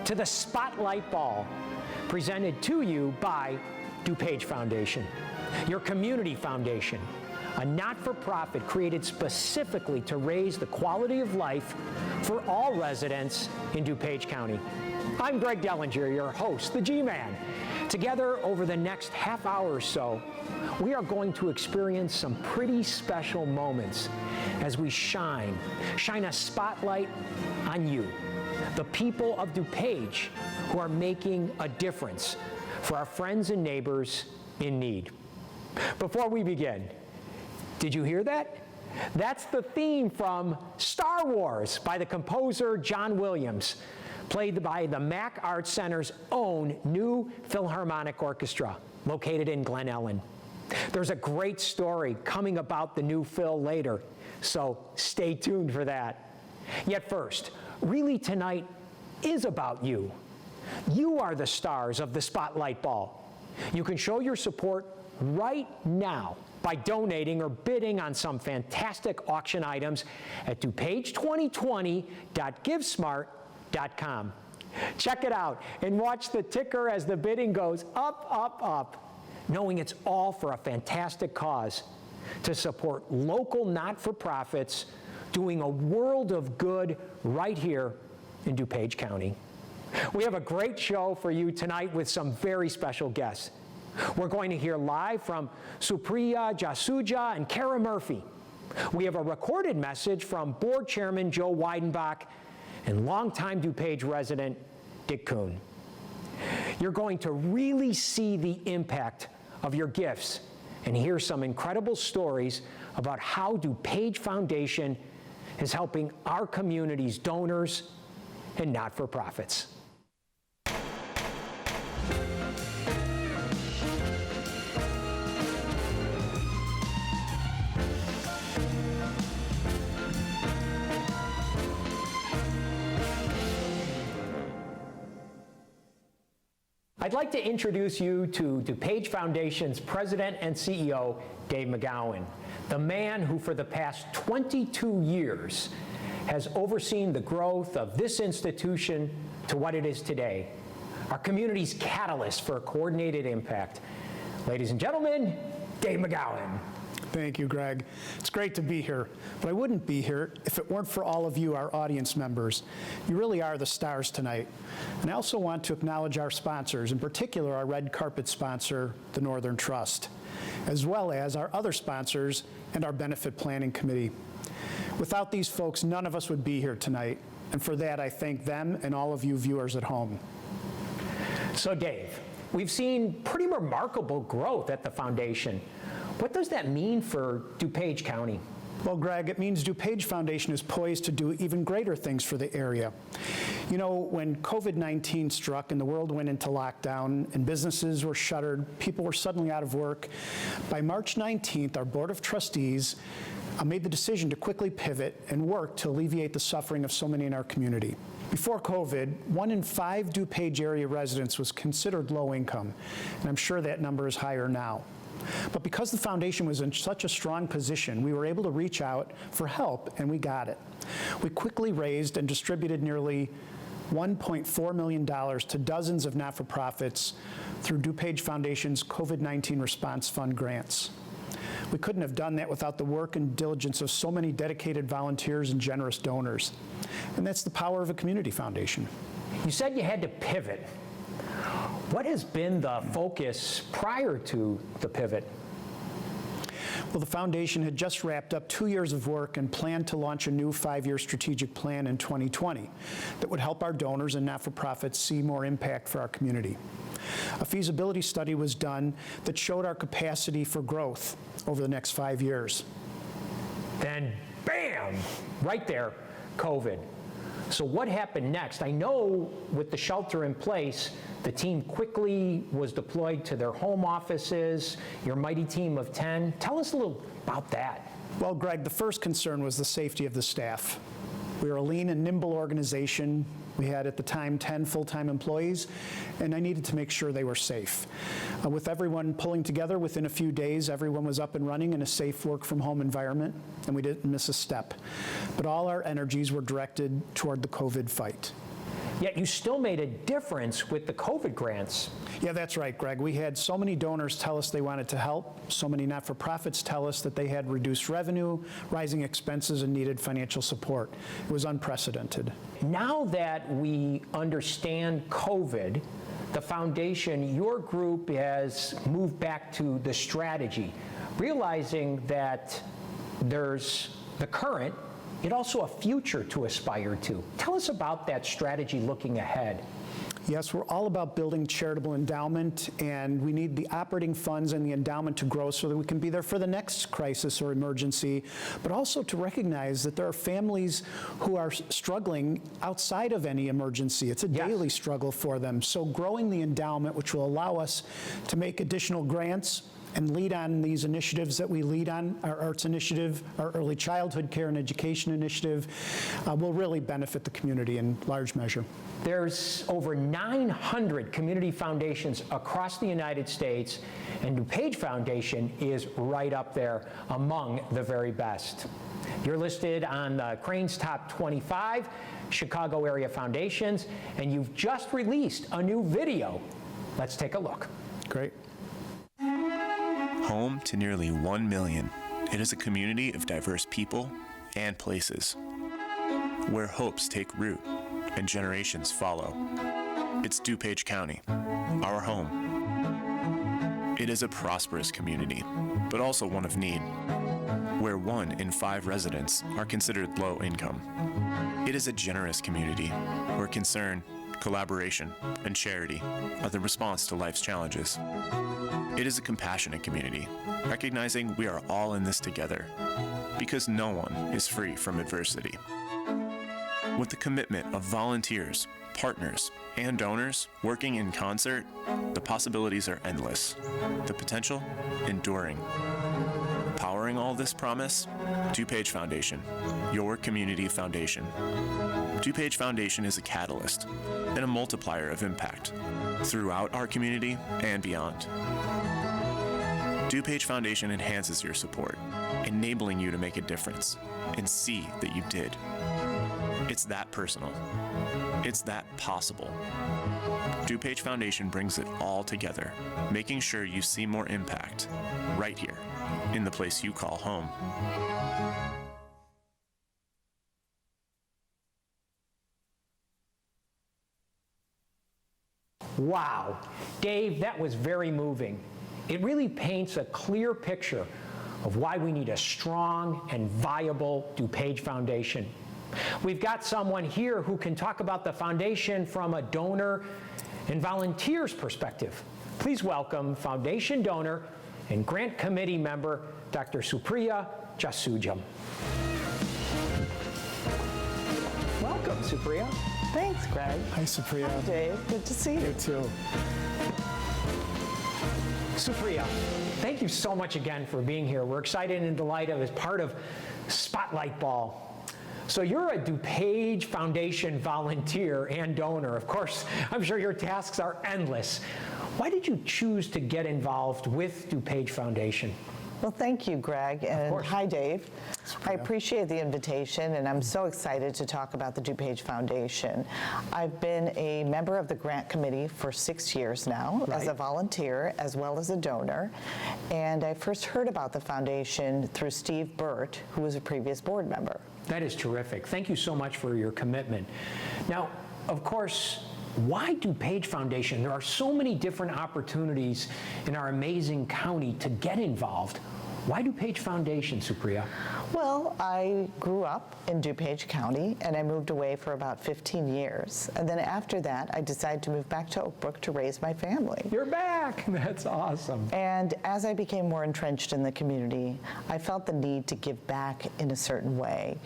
to the Spotlight Ball, presented to you by DuPage Foundation, your community foundation, a not-for-profit created specifically to raise the quality of life for all residents in DuPage County. I'm Greg Dellinger, your host, the G-Man. Together, over the next half hour or so, we are going to experience some pretty special moments as we shine a spotlight on you, the people of DuPage who are making a difference for our friends and neighbors in need. Before we begin, did you hear that? That's the theme from Star Wars by the composer John Williams, played by the Mac Arts Center's own new Philharmonic Orchestra, located in Glen Ellen. There's a great story coming about the new Phil later, so stay tuned for that. Yet first, really tonight is about you. You are the stars of the Spotlight Ball. You can show your support right now by donating or bidding on some fantastic auction items at DuPage2020.GiveSmart.com. Check it out and watch the ticker as the bidding goes up, up, up, knowing it's all for a fantastic cause to support local not-for-profits doing a world of good right here in DuPage County. We have a great show for you tonight with some very special guests. We're going to hear live from Supriya Jasuja and Kara Murphy. We have a recorded message from Board Chairman Joe Weidenbach and longtime DuPage resident Dick Kuhn. You're going to really see the impact of your gifts and hear some incredible stories about how DuPage Foundation is helping our community's donors and not-for-profits. I'd like to introduce you to DuPage Foundation's President and CEO, Dave Mcgowan, the man who for the past 22 years has overseen the growth of this institution to what it is today, our community's catalyst for a coordinated impact. Ladies and gentlemen, Dave Mcgowan. Thank you, Greg. It's great to be here, but I wouldn't be here if it weren't for all of you, our audience members. You really are the stars tonight. And I also want to acknowledge our sponsors, in particular our red carpet sponsor, the Northern Trust, as well as our other sponsors and our benefit planning committee. Without these folks, none of us would be here tonight, and for that I thank them and all of you viewers at home. So Dave, we've seen pretty remarkable growth at the foundation. What does that mean for DuPage County? Well, Greg, it means DuPage Foundation is poised to do even greater things for the area. You know, when COVID-19 struck and the world went into lockdown and businesses were shuttered, people were suddenly out of work, by March 19th, our Board of Trustees made the decision to quickly pivot and work to alleviate the suffering of so many in our community. Before COVID, 1 in 5 DuPage area residents was considered low income, and I'm sure that number is higher now. But because the foundation was in such a strong position, we were able to reach out for help, and we got it. We quickly raised and distributed nearly $1.4 million to dozens of not-for-profits through DuPage Foundation's COVID-19 Response Fund grants. We couldn't have done that without the work and diligence of so many dedicated volunteers and generous donors. And that's the power of a community foundation. You said you had to pivot. What has been the focus prior to the pivot? Well, the foundation had just wrapped up 2 years of work and planned to launch a new 5-year strategic plan in 2020 that would help our donors and not-for-profits see more impact for our community. A feasibility study was done that showed our capacity for growth over the next 5 years. Then, bam, right there, COVID. So what happened next? I know with the shelter in place, the team quickly was deployed to their home offices, your mighty team of 10. Tell us a little about that. Well, Greg, the first concern was the safety of the staff. We were a lean and nimble organization. We had, at the time, 10 full-time employees, and I needed to make sure they were safe. With everyone pulling together within a few days, everyone was up and running in a safe work-from-home environment, and we didn't miss a step. But all our energies were directed toward the COVID fight. Yet you still made a difference with the COVID grants. Yeah, that's right, Greg. We had so many donors tell us they wanted to help. So many not-for-profits tell us that they had reduced revenue, rising expenses, and needed financial support. It was unprecedented. Now that we understand COVID, the foundation, your group has moved back to the strategy, realizing that there's the current, yet also a future to aspire to. Tell us about that strategy looking ahead. Yes, we're all about building charitable endowment, and we need the operating funds and the endowment to grow so that we can be there for the next crisis or emergency, but also to recognize that there are families who are struggling outside of any emergency. It's a daily struggle for them. So growing the endowment, which will allow us to make additional grants and lead on these initiatives that we lead on, our arts initiative, our early childhood care and education initiative, will really benefit the community in large measure. There's over 900 community foundations across the United States, and DuPage Foundation is right up there among the very best. You're listed on Crane's Top 25 Chicago area foundations, and you've just released a new video. Let's take a look. Great. Home to nearly 1 million, it is a community of diverse people and places, where hopes take root and generations follow. It's DuPage County, our home. It is a prosperous community, but also one of need, where 1 in 5 residents are considered low income. It is a generous community, where concern, collaboration, and charity are the response to life's challenges. It is a compassionate community, recognizing we are all in this together, because no one is free from adversity. With the commitment of volunteers, partners, and donors working in concert, the possibilities are endless, the potential enduring. Powering all this promise, DuPage Foundation, your community foundation. DuPage Foundation is a catalyst and a multiplier of impact throughout our community and beyond. DuPage Foundation enhances your support, enabling you to make a difference and see that you did. It's that personal. It's that possible. DuPage Foundation brings it all together, making sure you see more impact right here in the place you call home. Wow. Dave, that was very moving. It really paints a clear picture of why we need a strong and viable DuPage Foundation. We've got someone here who can talk about the foundation from a donor and volunteer's perspective. Please welcome foundation donor and grant committee member, Dr. Supriya Jasujam. Welcome, Supriya. Thanks, Greg. Hi, Supriya. Hi, Dave. Good to see you. You too. Supriya, thank you so much again for being here. We're excited and delighted as part of Spotlight Ball. So you're a DuPage Foundation volunteer and donor. Of course, I'm sure your tasks are endless. Why did you choose to get involved with DuPage Foundation? Well, thank you, Greg, and course. hi, Dave. I appreciate the invitation, and I'm so excited to talk about the DuPage Foundation. I've been a member of the grant committee for 6 years now, as a volunteer as well as a donor, and I first heard about the foundation through Steve Burt, who was a previous board member. That is terrific. Thank you so much for your commitment. Now, of course, why DuPage Foundation? There are so many different opportunities in our amazing county to get involved. Why DuPage Foundation, Supriya? Well, I grew up in DuPage County, and I moved away for about 15 years. And then after that, I decided to move back to Oak Brook to raise my family. You're back. That's awesome. And as I became more entrenched in the community, I felt the need to give back in a certain way.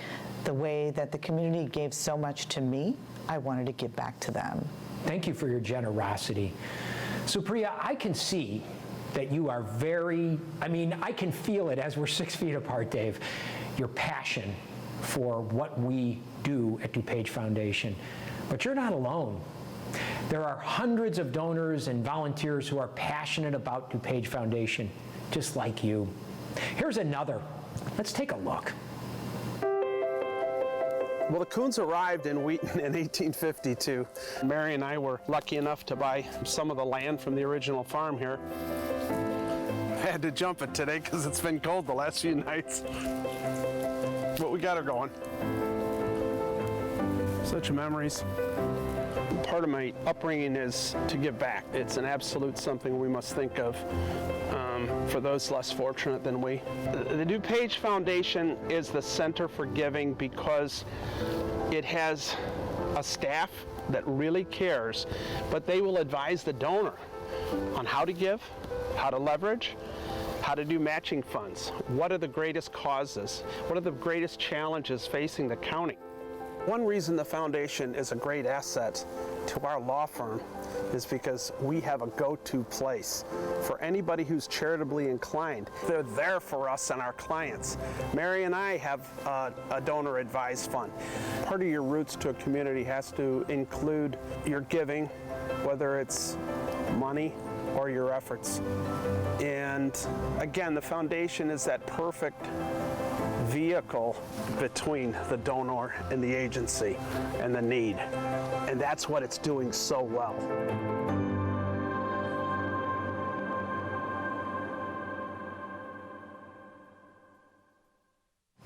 The way that the community gave so much to me, I wanted to give back to them. Thank you for your generosity. Supriya, I can see that you are I can feel it as we're 6 feet apart, Dave, your passion for what we do at DuPage Foundation. But you're not alone. There are hundreds of donors and volunteers who are passionate about DuPage Foundation, just like you. Here's another. Let's take a look. Well, the Coons arrived in Wheaton in 1852. Mary and I were lucky enough to buy some of the land from the original farm here. I had to jump it today because it's been cold the last few nights. But we got her going. Such memories. Part of my upbringing is to give back. It's an absolute something we must think of for those less fortunate than we. The DuPage Foundation is the center for giving because it has a staff that really cares, but they will advise the donor on how to give, how to leverage, how to do matching funds. What are the greatest causes? What are the greatest challenges facing the county? One reason the foundation is a great asset to our law firm is because we have a go-to place for anybody who's charitably inclined. They're there for us and our clients. Mary and I have a donor advised fund. Part of your roots to a community has to include your giving, whether it's money or your efforts. And again, the foundation is that perfect vehicle between the donor and the agency and the need. And that's what it's doing so well.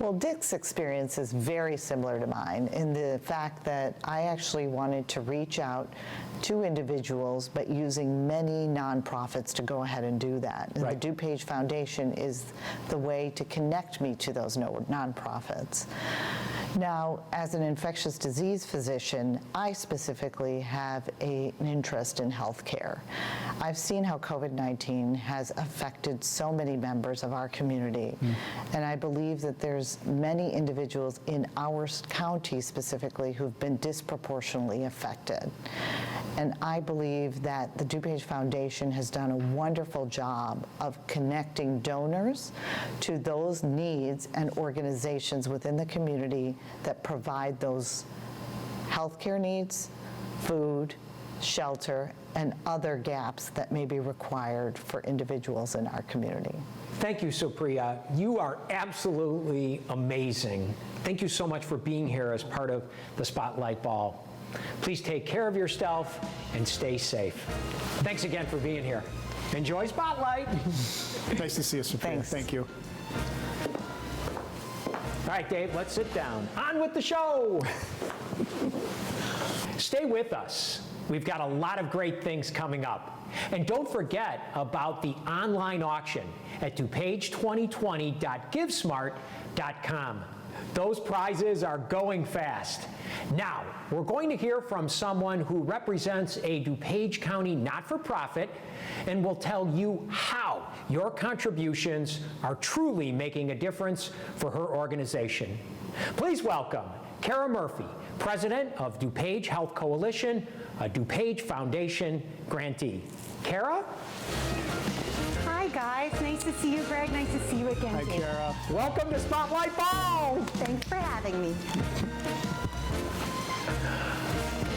Well, Dick's experience is very similar to mine in the fact that I actually wanted to reach out to individuals, but using many nonprofits to go ahead and do that. And Right. the DuPage Foundation is the way to connect me to those nonprofits. Now, as an infectious disease physician, I specifically have an interest in healthcare. I've seen how COVID-19 has affected so many members of our community, and I believe that there's many individuals in our county specifically who've been disproportionately affected. And I believe that the DuPage Foundation has done a wonderful job of connecting donors to those needs and organizations within the community that provide those healthcare needs, food, shelter, and other gaps that may be required for individuals in our community. Thank you, Supriya. You are absolutely amazing. Thank you so much for being here as part of the Spotlight Ball. Please take care of yourself and stay safe. Thanks again for being here. Enjoy Spotlight. Nice to see you, Supriya. Thanks. Thank you. All right, Dave, let's sit down. On with the show. Stay with us. We've got a lot of great things coming up. And don't forget about the online auction at DuPage2020.givesmart.com. Those prizes are going fast. Now, we're going to hear from someone who represents a DuPage County not-for-profit and will tell you how your contributions are truly making a difference for her organization. Please welcome Kara Murphy, president of DuPage Health Coalition, a DuPage Foundation grantee. Kara? Hi guys, nice to see you, Greg. Nice to see you again. Hi, Dave. Kara. Welcome to Spotlight Ball. Thanks for having me.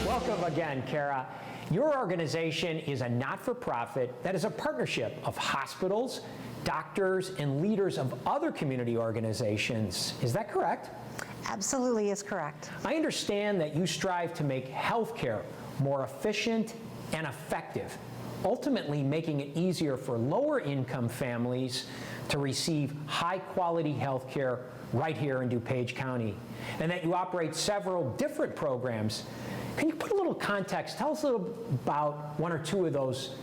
Welcome again, Kara. Your organization is a not-for-profit that is a partnership of hospitals, doctors, and leaders of other community organizations. Is that correct? Absolutely is correct. I understand that you strive to make healthcare more efficient and effective, ultimately making it easier for lower-income families to receive high-quality healthcare right here in DuPage County, and that you operate several different programs. Can you put a little context? Tell us a little about one or two of those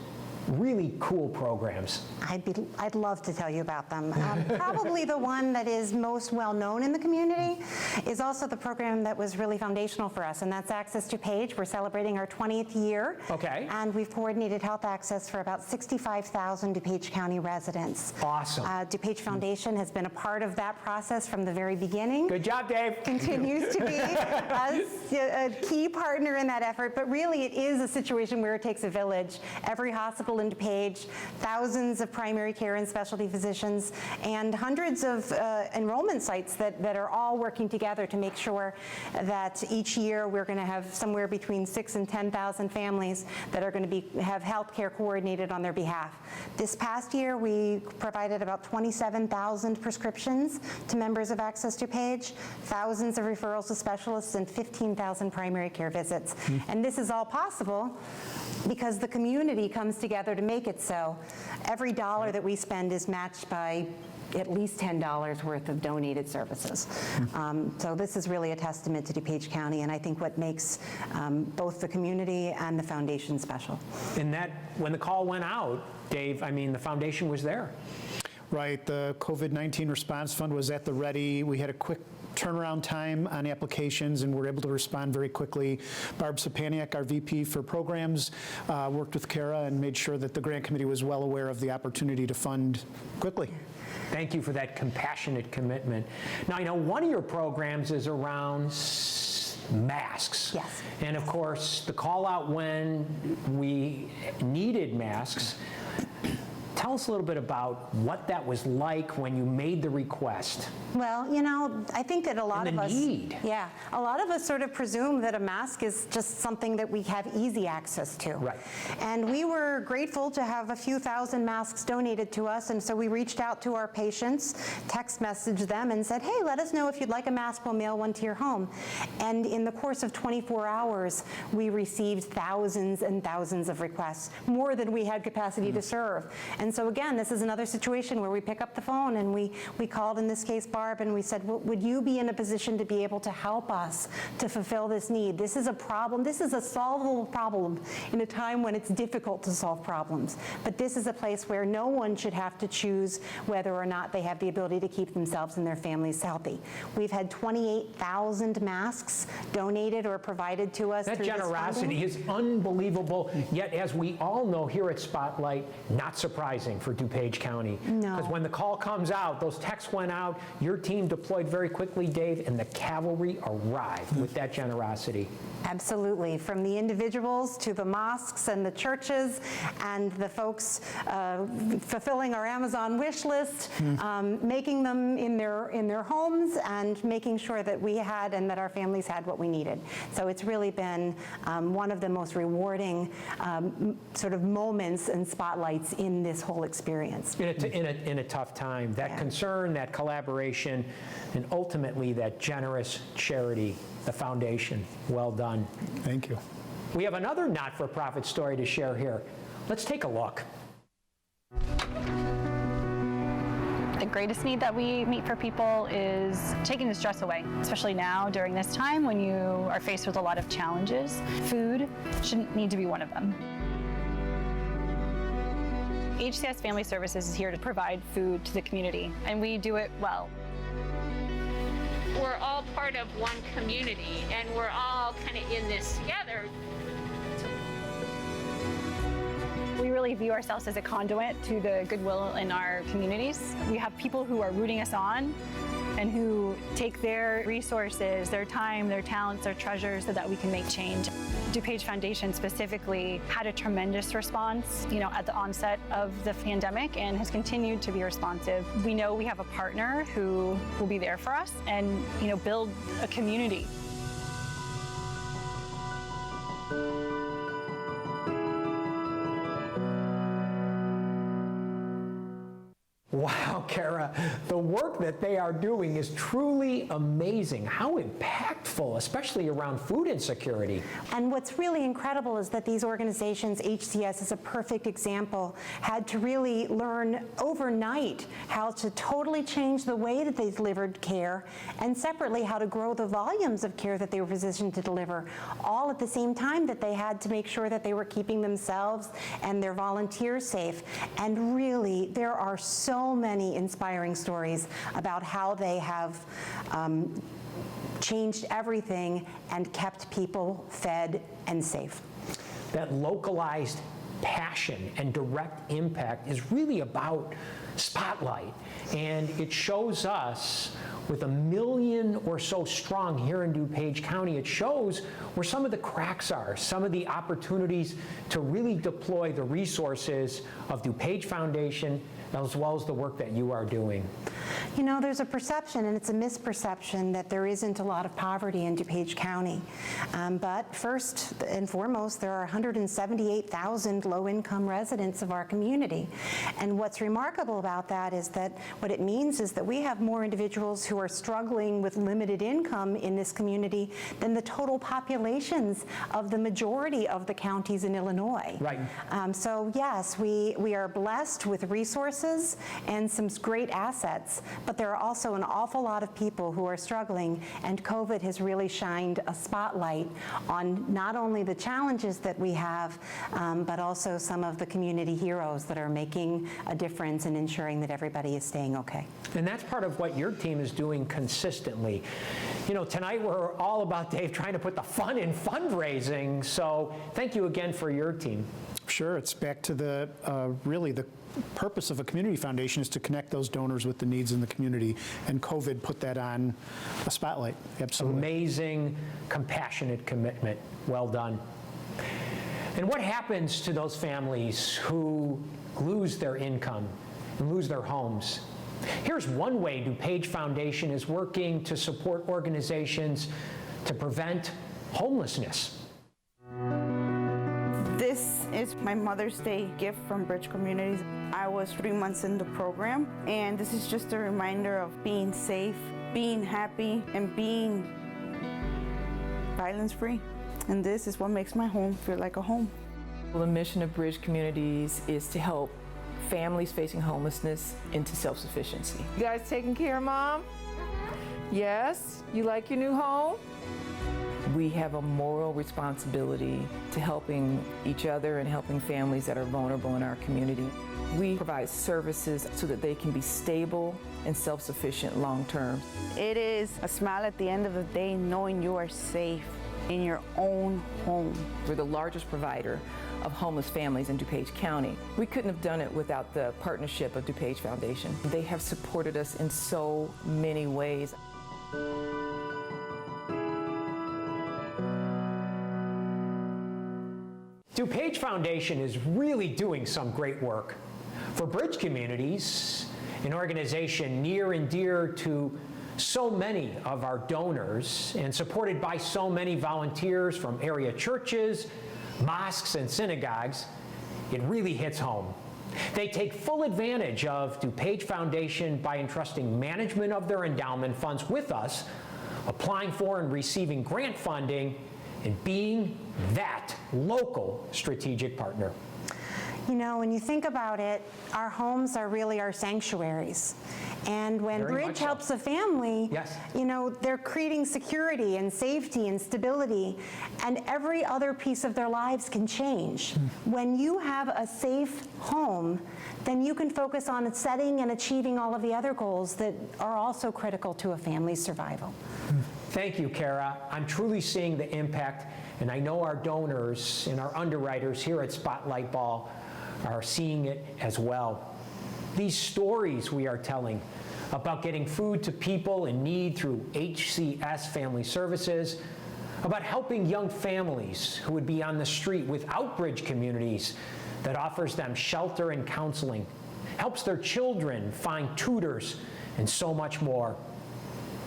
really cool programs. I'd love to tell you about them. Probably the one that is most well known in the community is also the program that was really foundational for us, and that's Access DuPage. We're celebrating our 20th year. Okay. And we've coordinated health access for about 65,000 DuPage County residents. Awesome. DuPage Foundation has been a part of that process from the very beginning. Good job, Dave. Continues to be a key partner in that effort, but really it is a situation where it takes a village. Every hospital hospital in DuPage, thousands of primary care and specialty physicians, and hundreds of enrollment sites that are all working together to make sure that each year we're going to have somewhere between 6,000 and 10,000 families that are going to have health care coordinated on their behalf. This past year, we provided about 27,000 prescriptions to members of Access DuPage, thousands of referrals to specialists, and 15,000 primary care visits. And this is all possible because the community comes together to make it so. Every dollar that we spend is matched by at least $10 worth of donated services. So this is really a testament to DuPage County, and I think what makes both the community and the foundation special. And that, when the call went out, Dave, I mean, the foundation was there. Right, the COVID-19 response fund was at the ready. We had a quick turnaround time on applications, and we're able to respond very quickly. Barb Sapaniak, our VP for programs, worked with Kara and made sure that the grant committee was well aware of the opportunity to fund quickly. Thank you for that compassionate commitment. Now, you know, one of your programs is around masks. Yes. And of course, the call out when we needed masks. Tell us a little bit about what that was like when you made the request. Well, you know, I think that a lot And of the us, need. yeah, a lot of us sort of presume that a mask is just something that we have easy access to. Right. And we were grateful to have a few thousand masks donated to us, and so we reached out to our patients, text messaged them, and said, hey, let us know if you'd like a mask, we'll mail one to your home. And in the course of 24 hours, we received thousands and thousands of requests, more than we had capacity to serve. And so again, this is another situation where we pick up the phone and we called, in this case, Barb, and we said, well, would you be in a position to be able to help us to fulfill this need? This is a problem. This is a solvable problem in a time when it's difficult to solve problems. But this is a place where no one should have to choose whether or not they have the ability to keep themselves and their families healthy. We've had 28,000 masks donated or provided to us. That through this generosity funding. is unbelievable, yet as we all know here at Spotlight, not surprising for DuPage County. No. Because when the call comes out, those texts went out, your team deployed very quickly, Dave, and the cavalry arrived with that generosity. Absolutely, from the individuals to the mosques and the churches and the folks fulfilling our Amazon wish list, making them in their homes and making sure that we had and that our families had what we needed. So it's really been one of the most rewarding sort of moments and spotlights in this whole experience. In a tough time, that concern, that collaboration, and ultimately that generous charity, the foundation. Well done. Thank you. We have another not-for-profit story to share here. Let's take a look. The greatest need that we meet for people is taking the stress away, especially now during this time when you are faced with a lot of challenges. Food shouldn't need to be one of them. HCS Family Services is here to provide food to the community, and we do it well. We're all part of one community, and we're all kind of in this together. We really view ourselves as a conduit to the goodwill in our communities. We have people who are rooting us on and who take their resources, their time, their talents, their treasures so that we can make change. DuPage Foundation specifically had a tremendous response, at the onset of the pandemic and has continued to be responsive. We know we have a partner who will be there for us and, build a community. Wow, Kara, the work that they are doing is truly amazing. How impactful, especially around food insecurity. And what's really incredible is that these organizations, HCS is a perfect example, had to really learn overnight how to totally change the way that they delivered care, and separately how to grow the volumes of care that they were positioned to deliver, all at the same time that they had to make sure that they were keeping themselves and their volunteers safe. And really, there are so many inspiring stories about how they have changed everything and kept people fed and safe. That localized passion and direct impact is really about Spotlight, and it shows us with 1 million or so strong here in DuPage County, it shows where some of the cracks are, some of the opportunities to really deploy the resources of DuPage Foundation, as well as the work that you are doing. You know, there's a perception, and it's a misperception, that there isn't a lot of poverty in DuPage County. But first and foremost, there are 178,000 low-income residents of our community. And what's remarkable about that is that what it means is that we have more individuals who are struggling with limited income in this community than the total populations of the majority of the counties in Illinois. Right. So yes, we are blessed with resources and some great assets, but there are also an awful lot of people who are struggling, and COVID has really shined a spotlight on not only the challenges that we have, but also some of the community heroes that are making a difference in ensuring that everybody is staying okay. And that's part of what your team is doing consistently. You know, tonight we're all about, Dave, trying to put the fun in fundraising, so thank you again for your team. Sure, it's back to the, really the purpose of a community foundation is to connect those donors with the needs in the community, and COVID put that on a spotlight, absolutely. Amazing, compassionate commitment. Well done. And what happens to those families who lose their income and lose their homes? Here's one way DuPage Foundation is working to support organizations to prevent homelessness. This is my Mother's Day gift from Bridge Communities. I was 3 months in the program, and this is just a reminder of being safe, being happy, and being violence-free. And this is what makes my home feel like a home. Well, the mission of Bridge Communities is to help families facing homelessness into self-sufficiency. You guys taking care of Mom? Yes? You like your new home? We have a moral responsibility to helping each other and helping families that are vulnerable in our community. We provide services so that they can be stable and self-sufficient long-term. It is a smile at the end of the day knowing you are safe in your own home. We're the largest provider of homeless families in DuPage County. We couldn't have done it without the partnership of DuPage Foundation. They have supported us in so many ways. DuPage Foundation is really doing some great work. For Bridge Communities, an organization near and dear to so many of our donors and supported by so many volunteers from area churches, mosques, and synagogues, it really hits home. They take full advantage of DuPage Foundation by entrusting management of their endowment funds with us, applying for and receiving grant funding, and being that local strategic partner. You know, when you think about it, our homes are really our sanctuaries. And when Very Bridge much so. helps a family, Yes. you know, they're creating security and safety and stability, and every other piece of their lives can change. When you have a safe home, then you can focus on setting and achieving all of the other goals that are also critical to a family's survival. Thank you, Kara. I'm truly seeing the impact, and I know our donors and our underwriters here at Spotlight Ball are seeing it as well. These stories we are telling about getting food to people in need through HCS Family Services, about helping young families who would be on the street without Bridge Communities that offers them shelter and counseling, helps their children find tutors, and so much more.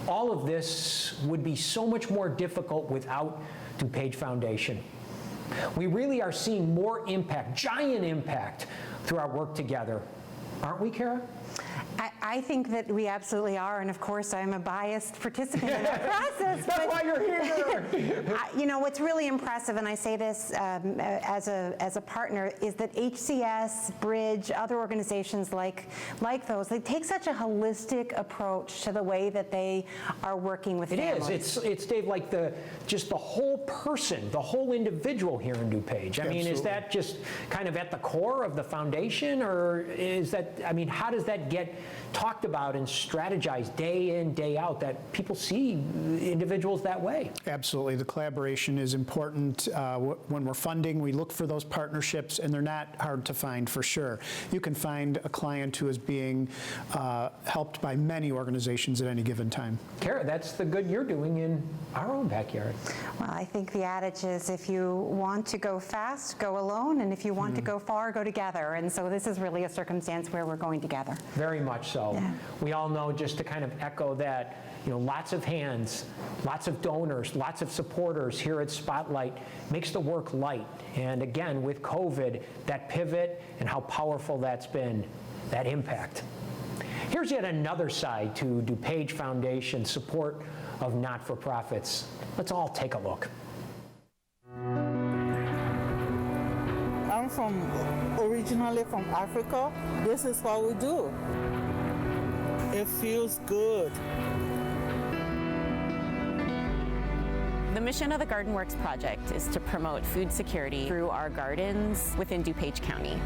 All of this would be so much more difficult without DuPage Foundation. We really are seeing more impact, giant impact, through our work together. Aren't we, Kara? I think that we absolutely are, and of course I'm a biased participant in that process. That's why you're here. You know, what's really impressive, and I say this as a partner, is that HCS, Bridge, other organizations like those, they take such a holistic approach to the way that they are working with families. It is. It's Dave, like just the whole person, the whole individual here in DuPage. I mean, is that just kind of at the core of the foundation, or is that, I mean, how does that get talked about and strategized day in, day out, that people see individuals that way. Absolutely. The collaboration is important. When we're funding, we look for those partnerships, and they're not hard to find for sure. You can find a client who is being helped by many organizations at any given time. Kara, that's the good you're doing in our own backyard. Well, I think the adage is if you want to go fast, go alone, and if you want to go far, go together. And so this is really a circumstance where we're going together. Very much so. Yeah. We all know, just to kind of echo that, lots of hands, lots of donors, lots of supporters here at Spotlight makes the work light. And again, with COVID, that pivot and how powerful that's been, that impact. Here's yet another side to DuPage Foundation's support of not-for-profits. Let's all take a look. I'm originally from Africa. This is what we do. It feels good. The mission of the Garden Works project is to promote food security through our gardens within DuPage County.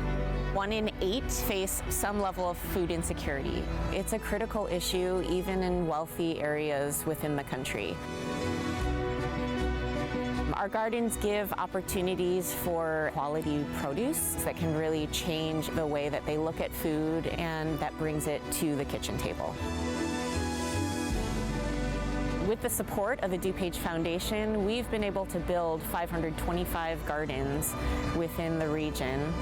1 in 8 face some level of food insecurity. It's a critical issue even in wealthy areas within the country. Our gardens give opportunities for quality produce that can really change the way that they look at food, and that brings it to the kitchen table. With the support of the DuPage Foundation, we've been able to build 525 gardens within the region.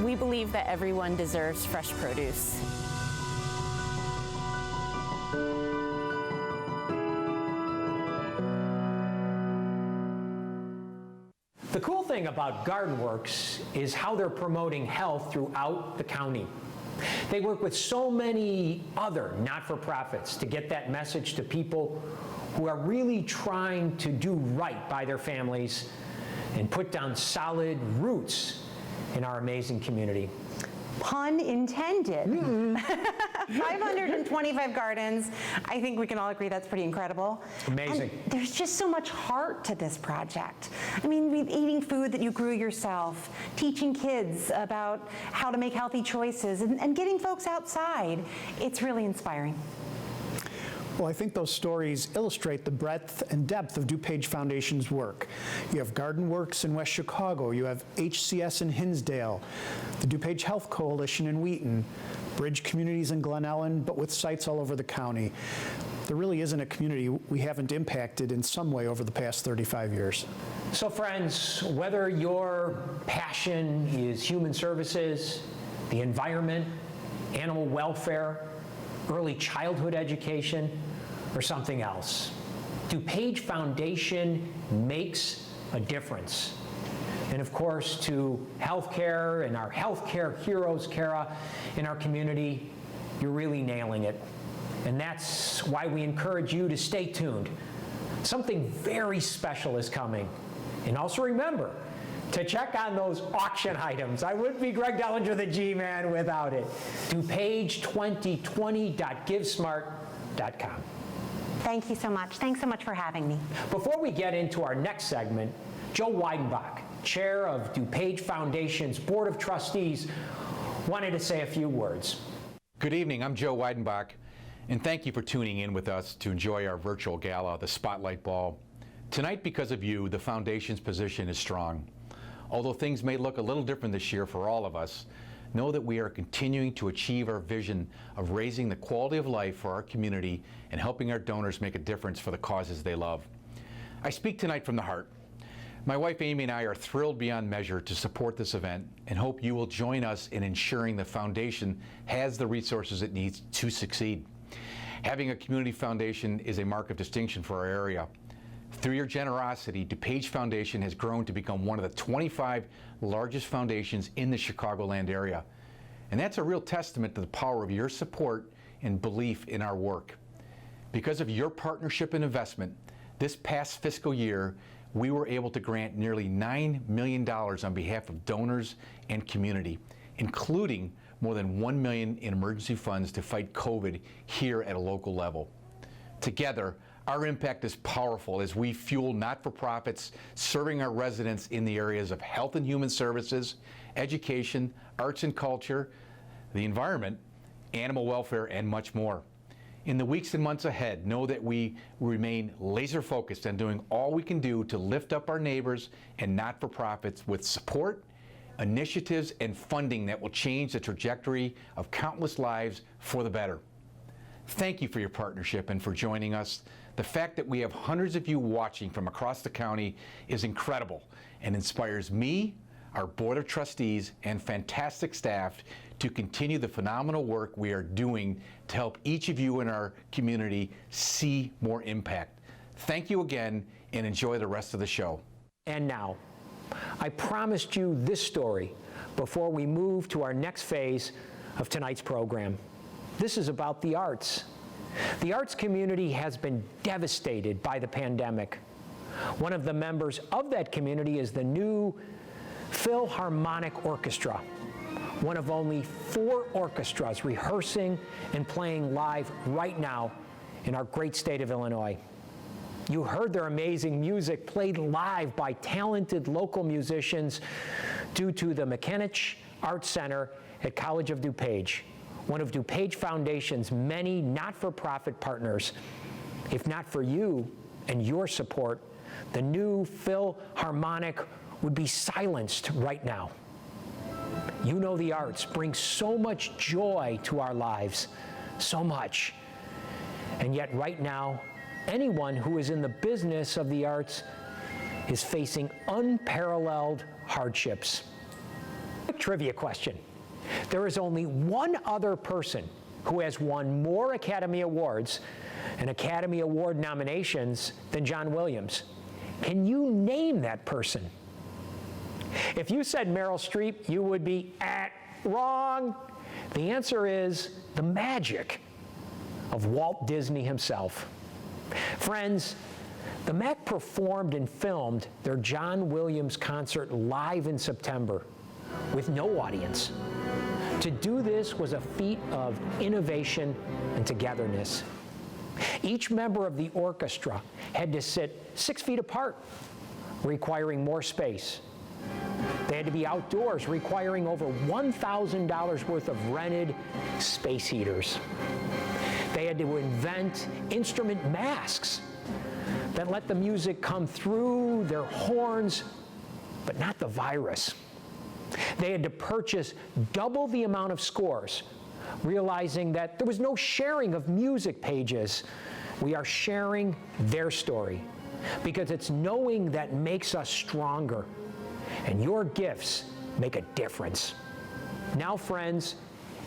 We believe that everyone deserves fresh produce. The cool thing about Garden Works is how they're promoting health throughout the county. They work with so many other not-for-profits to get that message to people who are really trying to do right by their families and put down solid roots in our amazing community. Pun intended. 525 gardens. I think we can all agree that's pretty incredible. Amazing. And there's just so much heart to this project. I mean, eating food that you grew yourself, teaching kids about how to make healthy choices, and getting folks outside. It's really inspiring. Well, I think those stories illustrate the breadth and depth of DuPage Foundation's work. You have Garden Works in West Chicago, you have HCS in Hinsdale, the DuPage Health Coalition in Wheaton, Bridge Communities in Glen Ellen, but with sites all over the county. There really isn't a community we haven't impacted in some way over the past 35 years. So friends, whether your passion is human services, the environment, animal welfare, early childhood education, or something else, DuPage Foundation makes a difference. And of course, to healthcare and our healthcare heroes, Kara, in our community, you're really nailing it. And that's why we encourage you to stay tuned. Something very special is coming. And also remember to check on those auction items. I wouldn't be Greg Dellinger, the G-Man, without it. DuPage2020.givesmart.com. Thank you so much. Thanks so much for having me. Before we get into our next segment, Joe Weidenbach, chair of DuPage Foundation's Board of Trustees, wanted to say a few words. Good evening, I'm Joe Weidenbach, and thank you for tuning in with us to enjoy our virtual gala, the Spotlight Ball. Tonight, because of you, the Foundation's position is strong. Although things may look a little different this year for all of us, know that we are continuing to achieve our vision of raising the quality of life for our community and helping our donors make a difference for the causes they love. I speak tonight from the heart. My wife Amy and I are thrilled beyond measure to support this event and hope you will join us in ensuring the Foundation has the resources it needs to succeed. Having a community foundation is a mark of distinction for our area. Through your generosity, DuPage Foundation has grown to become one of the 25 largest foundations in the Chicagoland area. And that's a real testament to the power of your support and belief in our work. Because of your partnership and investment, this past fiscal year, we were able to grant nearly $9 million on behalf of donors and community, including more than $1 million in emergency funds to fight COVID here at a local level. Together, our impact is powerful as we fuel not-for-profits serving our residents in the areas of health and human services, education, arts and culture, the environment, animal welfare, and much more. In the weeks and months ahead, know that we remain laser focused on doing all we can do to lift up our neighbors and not-for-profits with support, initiatives, and funding that will change the trajectory of countless lives for the better. Thank you for your partnership and for joining us. The fact that we have hundreds of you watching from across the county is incredible and inspires me, our Board of Trustees, and fantastic staff to continue the phenomenal work we are doing to help each of you in our community see more impact. Thank you again, and enjoy the rest of the show. And now, I promised you this story before we move to our next phase of tonight's program. This is about the arts. The arts community has been devastated by the pandemic. One of the members of that community is the new Philharmonic Orchestra, one of only 4 orchestras rehearsing and playing live right now in our great state of Illinois. You heard their amazing music played live by talented local musicians due to the McKinnich Arts Center at College of DuPage, one of DuPage Foundation's many not-for-profit partners. If not for you and your support, the new Philharmonic would be silenced right now. You know the arts bring so much joy to our lives, so much. And yet right now, anyone who is in the business of the arts is facing unparalleled hardships. A trivia question. There is only one other person who has won more Academy Awards and Academy Award nominations than John Williams. Can you name that person? If you said Meryl Streep, you would be wrong. The answer is the magic of Walt Disney himself. Friends, the Mac performed and filmed their John Williams concert live in September with no audience. To do this was a feat of innovation and togetherness. Each member of the orchestra had to sit 6 feet apart, requiring more space. They had to be outdoors, requiring over $1,000 worth of rented space heaters. They had to invent instrument masks that let the music come through their horns, but not the virus. They had to purchase double the amount of scores, realizing that there was no sharing of music pages. We are sharing their story, because it's knowing that makes us stronger. And your gifts make a difference. Now, friends,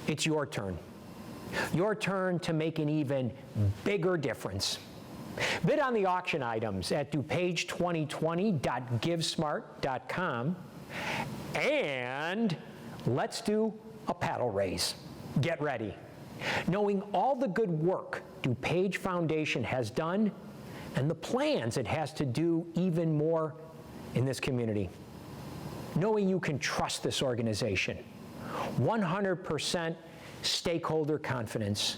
it's your turn. Your turn to make an even bigger difference. Bid on the auction items at DuPage2020.givesmart.com, and let's do a paddle raise. Get ready. Knowing all the good work DuPage Foundation has done and the plans it has to do even more in this community. Knowing you can trust this organization, 100% stakeholder confidence,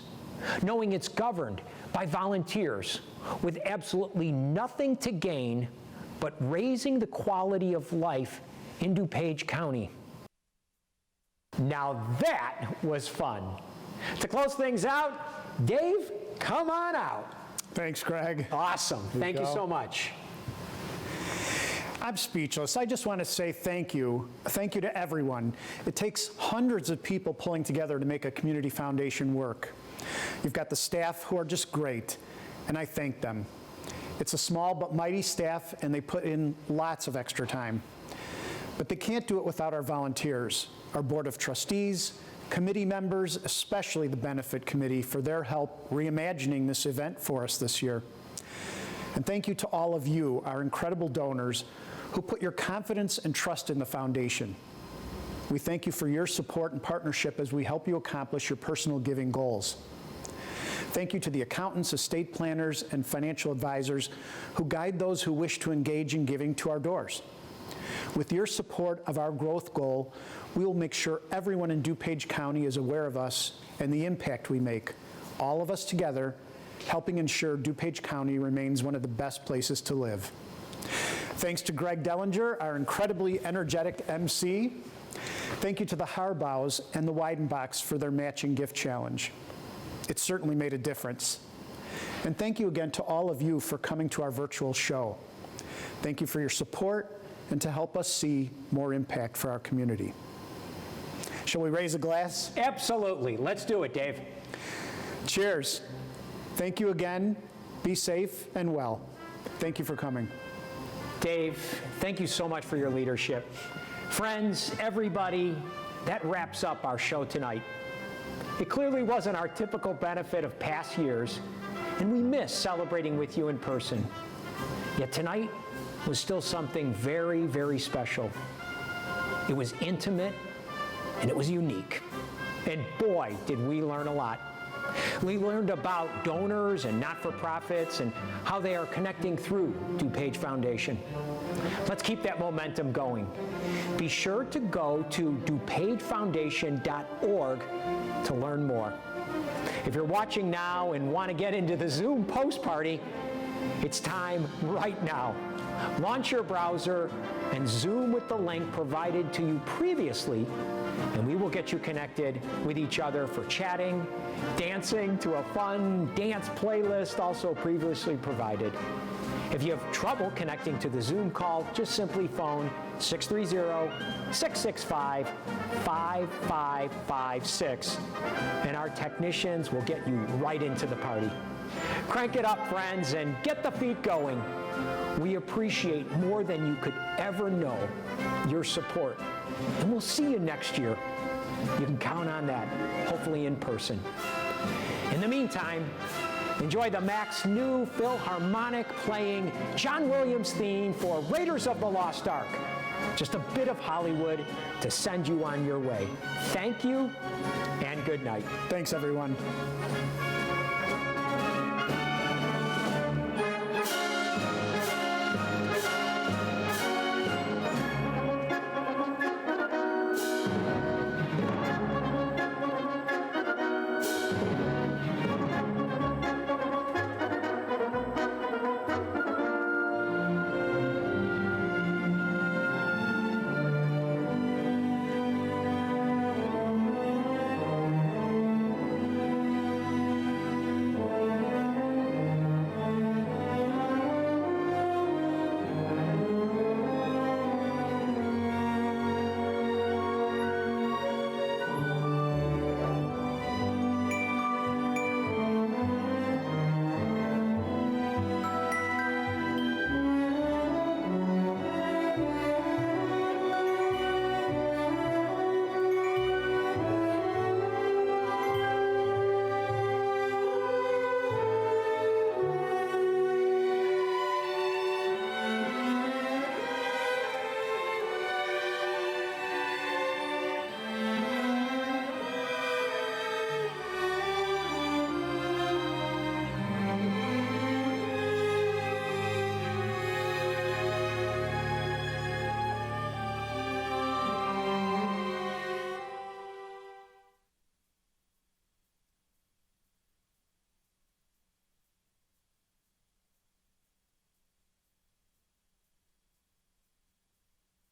knowing it's governed by volunteers with absolutely nothing to gain but raising the quality of life in DuPage County. Now that was fun. To close things out, Dave, come on out. Thanks, Greg. Awesome. Thank you so much. I'm speechless. I just want to say thank you. Thank you to everyone. It takes hundreds of people pulling together to make a community foundation work. You've got the staff who are just great, and I thank them. It's a small but mighty staff, and they put in lots of extra time. But they can't do it without our volunteers, our Board of Trustees, committee members, especially the Benefit Committee, for their help reimagining this event for us this year. And thank you to all of you, our incredible donors, who put your confidence and trust in the foundation. We thank you for your support and partnership as we help you accomplish your personal giving goals. Thank you to the accountants, estate planners, and financial advisors who guide those who wish to engage in giving to our doors. With your support of our growth goal, we will make sure everyone in DuPage County is aware of us and the impact we make, all of us together, helping ensure DuPage County remains one of the best places to live. Thanks to Greg Dellinger, our incredibly energetic MC. Thank you to the Harbaughs and the Weidenbachs for their matching gift challenge. It certainly made a difference. And thank you again to all of you for coming to our virtual show. Thank you for your support and to help us see more impact for our community. Shall we raise a glass? Absolutely. Let's do it, Dave. Cheers. Thank you again. Be safe and well. Thank you for coming. Dave, thank you so much for your leadership. Friends, everybody, that wraps up our show tonight. It clearly wasn't our typical benefit of past years, and we miss celebrating with you in person. Yet tonight was still something very, very special. It was intimate, and it was unique. And boy, did we learn a lot. We learned about donors and not-for-profits and how they are connecting through DuPage Foundation. Let's keep that momentum going. Be sure to go to dupagefoundation.org to learn more. If you're watching now and want to get into the Zoom post-party, it's time right now. Launch your browser and Zoom with the link provided to you previously, and we will get you connected with each other for chatting, dancing to a fun dance playlist also previously provided. If you have trouble connecting to the Zoom call, just simply phone 630-665-5556, and our technicians will get you right into the party. Crank it up, friends, and get the feet going. We appreciate more than you could ever know your support, and we'll see you next year. You can count on that, hopefully in person. In the meantime, enjoy the Mac's new Philharmonic playing John Williams theme for Raiders of the Lost Ark. Just a bit of Hollywood to send you on your way. Thank you, and good night. Thanks, everyone.